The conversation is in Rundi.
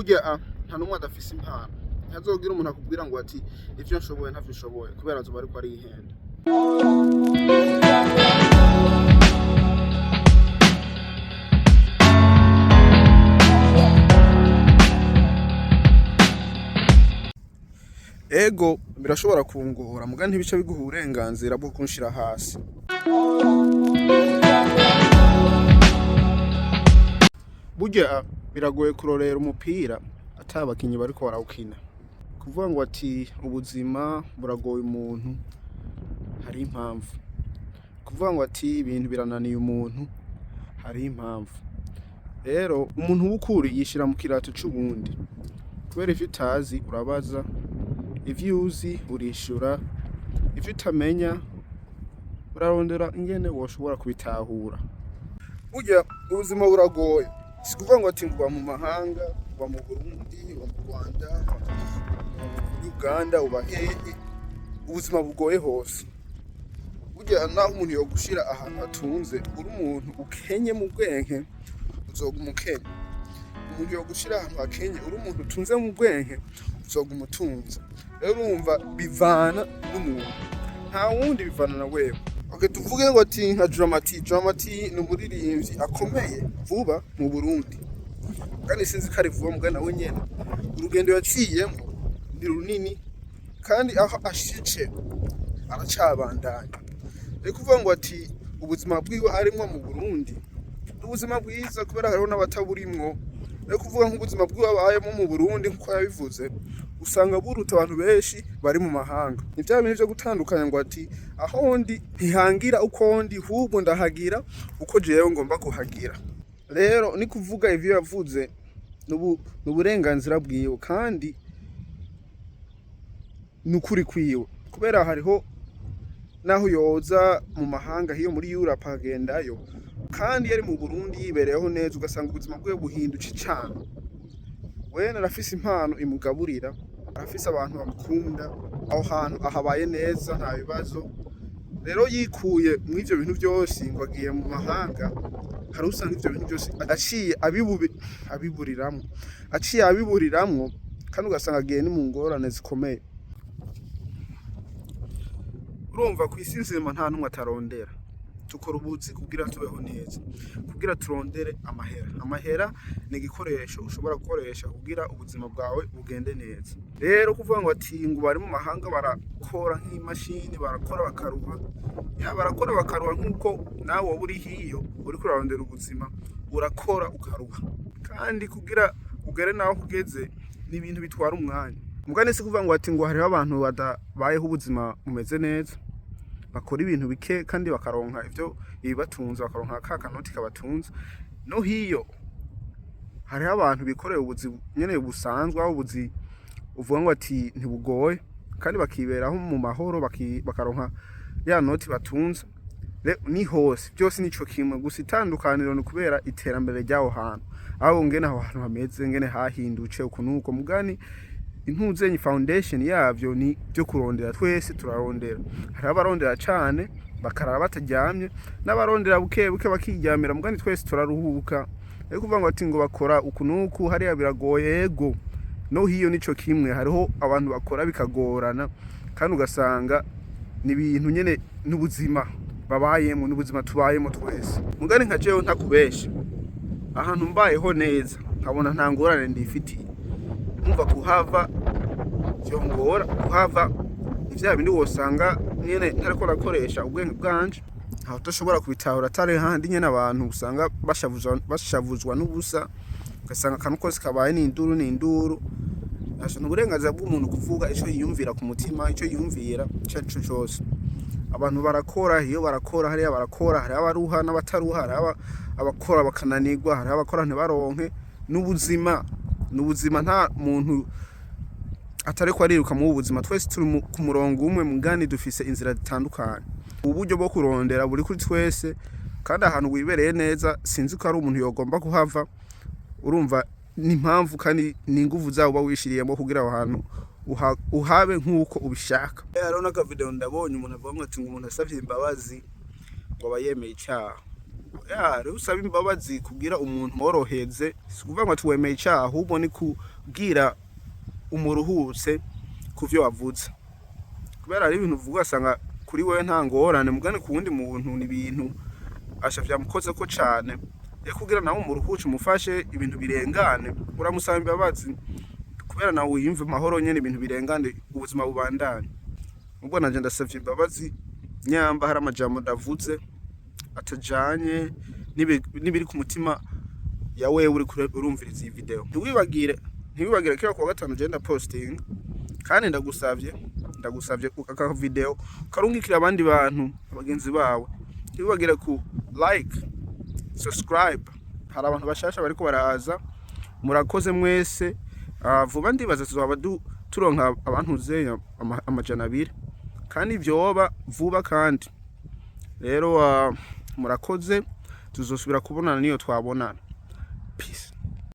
burya nta numwe adafise impano ntazogira umuntu akubwira ngo ati ivyo nshoboye ntavyo ushoboye kubera azoba ariko arihenda. Ego birashobora kungora muga ntibice biguha uburenganzira bwo kunshira hasi. Burya biragoye kurorera umupira atabakinyi bariko barawukina. Kuvuga ngo ati ubuzima buragoye umuntu hari impamvu. Kuvuga ngo ati ibintu birananiye umuntu hari impamvu. Rero umuntu w'ukuri yishira mu kirato c'ubundi. Kubera ivyo utazi urabaza, ivyo uzi urishura, ivyo utamenya urarondera ingene woshobora kubitahura. Burya ubuzima buragoye. Si kuvuga ngo ati uba mu mahanga, uba mu Burundi, uba mu Rwanda, mu Uganda, uba hehe, ubuzima bugoye hose. Burya naho umuntu yogushira ahantu hatunze, uri umuntu ukenye mu bwenge, uzoguma ukenye. Umuntu yogushira ahantu hakenye, uri umuntu utunze mu bwenge, uzoguma utunze. Rero urumva bivana n'umuntu, nta wundi bivana na wewe. Okay, tuvuge ngo ati nka Dramati ni umuririmbyi akomeye vuba mu Burundi. Kandi sinzi ko ari vuba mugana we nyene. Urugendo yaciyemo ni runini kandi aho ashitse aracabandanya. Rero kuvuga ngo ati ubuzima bwiwe arimwo mu Burundi, ubuzima bwiza kubera hariho n'abataburimwo. Rero kuvuga nk'ubuzima bwiwe abayemo mu Burundi nkuko yabivuze, usanga buruta abantu benshi bari mu mahanga. Ni bya bintu byo gutandukanya ngo ati aho ndi ntihangira uko ndi hubwo ndahagira uko jewe ngomba kuhagira. Rero ni kuvuga ivyo yavuze n'uburenganzira bwiwe kandi n'ukuri kwiwe, kubera hariho naho yoza mu mahanga hiyo muri Europe agendayo kandi yari mu Burundi yibereyeho neza ugasanga ubuzima bwe buhindutse cyane. Wena arafise impano imugaburira, arafise abantu bamukunda, aho hantu ahabaye neza nta bibazo. Rero yikuye mu ivyo bintu byose ngo agiye mu mahanga, hari usanga ivyo bintu byose aciye abiburiramwo kandi ugasanga agiye ni mu ngorane zikomeye. Urumva ku isi nzima nta numwe atarondera. Tukora ubuzi kugira tubeho neza, kugira turondere amahera. Amahera ni igikoresho ushobora gukoresha kugira ubuzima bwawe bugende neza. Rero kuvuga ngo ati ngo bari mu mahanga barakora nk'imashini, barakora bakaruha, barakora bakaruha nk'uko nawe wowe uri hiyo uri kurarondera ubuzima, urakora ukaruha. Kandi kugira ugere naho kugeze ni ibintu bitwara umwanya. Mugane si kuvuga ngo ati ngo hariho abantu badabayeho ubuzima bumeze neza, bakora ibintu bike kandi bakaronka ivyo ibibatunze, bakaronka kanoti kabatunze. No hiyo hariho abantu bikoreye ubuzi nyene busanzwe, aho ubuzi uvuga ngo ati ntibugoye kandi bakiberaho mu mahoro, bakaronka ya noti batunze. Ni hose byose nico kimwe, gusa itandukaniro ni kubera iterambere ryaho hantu, aho ngene aho hantu hameze ngene hahindutse ukunuko. Mugani Impuzenyi foundation yavyo ni byo kurondera, twese turarondera. Hari abarondera cyane bakarara bataryamye, n'abarondera buke bakiryamira, mugani twese turaruhuka. Rero kuvuga ngo ati ngo bakora ukunuku hariya biragoye, yego no hiyo nico kimwe. Hariho abantu bakora bikagorana kandi ugasanga ni ibintu nyene n'ubuzima babayemo, n'ubuzima tubayemo twese. Mugani nka jewe ntakubesha, ahantu mbayeho neza nkabona nta ngorane ndifitiye. Umva kuhava byongora, kuhava ivya bindi wosanga nyene ntariko rakoresha ubwenge bwanje, aho toshobora kubitahura atari handi nyene abantu usanga bashavuzwa n'ubusa, ugasanga kantu kose kabaye n'induru. Ashobora uburenganzira bw'umuntu kuvuga ico yiyumvira ku mutima, ico yiyumvira cyacu cyose. Abantu barakora, iyo barakora hariya barakora, hari abaruha n'abataruha, hari abakora bakananirwa, hari abakora ntibaronke. N'ubuzima nta muntu atariko ariruka mu buzima, twese turi ku murongo umwe, mugani dufise inzira zitandukanye. Uburyo bwo kurondera buri kuri twese kandi ahantu wibereye neza, sinzi ko ari umuntu yogomba kuhava. Urumva ni impamvu kandi ni inguvu zawo bawishiriyemo kugira aho hantu uhabe nk'uko ubishaka. Rero naka video ndabonye umuntu avuga ati ngo umuntu asavye imbabazi ngo abayemeye icyaha. rero usaba imbabazi kugira umuntu moroheze, si kuvuga ngo tuwemeye icyaha, ahubwo ni kubwira umuruhutse ku vyo wavuze, kubera ari ibintu uvuga asanga kuri wewe nta ngorane, mugane ku wundi muntu ni ibintu asha vyamukoze ko cane, rero kugira nawe umuruhuce umufashe ibintu birengane, uramusaba imbabazi kubera nawe wiyumve amahoro nyene, ibintu birengane, ubuzima bubandanye. Ubwo nanje ndasavye imbabazi nyamba hari amajambo ndavuze atajanye n'ibiri ku mutima ya wewe uri urumviriza iyi video. Ntiwibagire kera kuwa gatanu je posting, kandi ndagusavye aka video karungikira abandi bantu abagenzi bawe. Ntiwibagire ku like, subscribe, hari abantu bashasha bariko baraza, murakoze mwese. Vuba ndibaza tuzoba turonka abantu uzenya amajana 2 kandi vyoba vuba, kandi rero murakoze, tuzosubira kubonana niyo twabonana. Peace.